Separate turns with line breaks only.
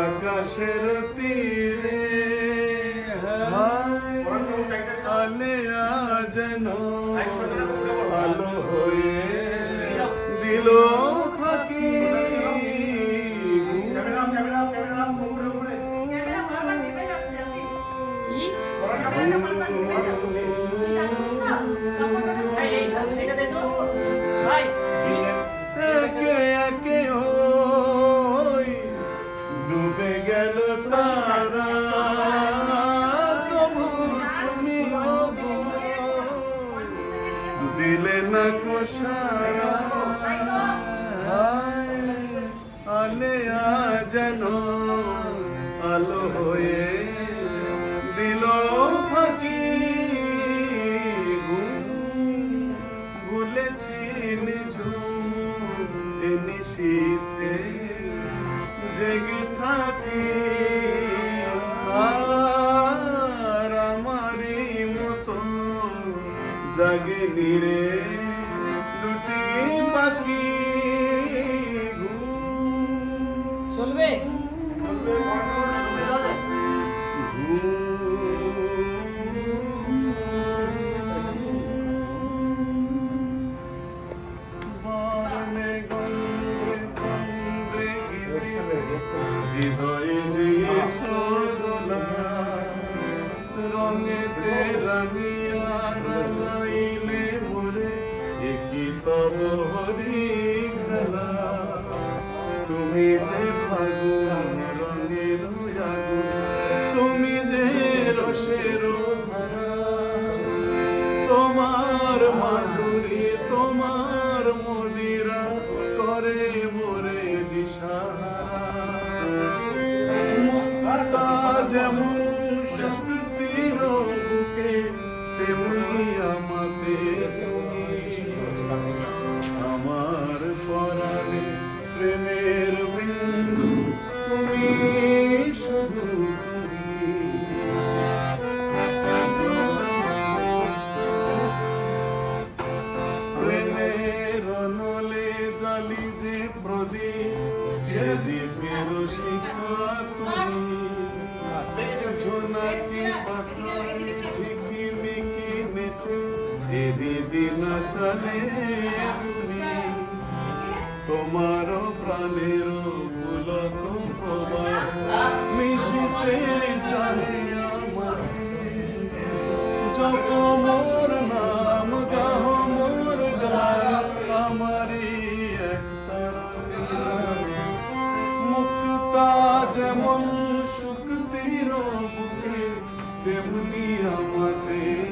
আকাশের তীরে আলেয়া যেন আলো হয়ে দিল ফাঁকি। একে একে ওই ডুবে গেল তারা, তবু তুমি দিলে না কোষারা। আলেয়া যেন আলো হয়ে দিল ফাঁকি। ভুলেছি নিঝুম নিশীথে জেগে থাকি, আর আমারই মতো জাগে নিরে দুটি পাখি।
চলবে
হৃদয়ে দিয়েছ দোলা, রঙেতে রাঙিয়া রাঙাইলে মোরে একই তব হরি খেলা। তুমি যে ফাগুন রঙের আগুন, তুমি যে রসের ধারা, তোমার মাধুরী তোমার মদিরা করে মোরে দিশাহারা। যেমন শক্তির বুকে তেমনি আমাদের তুমি, আমার পরাণে প্রেমের বিন্দু তুমি, শুধু তুমি। প্রেমের নলে জালি যে প্রদীপ, সে দীপের শিখা তুমি। ঝোনাকি পাখায় ঝিকিমিকি নেচে এরি দিন চলে তুমি। তোমার প্রাণের পুলক প্রবাহ মিশিতে চাহে আমারে। জপ মোর নাম গাহ মোর গান, আমারি একতারা মুক্তা যেমন শক্তির বুকে তেমনি আমাদের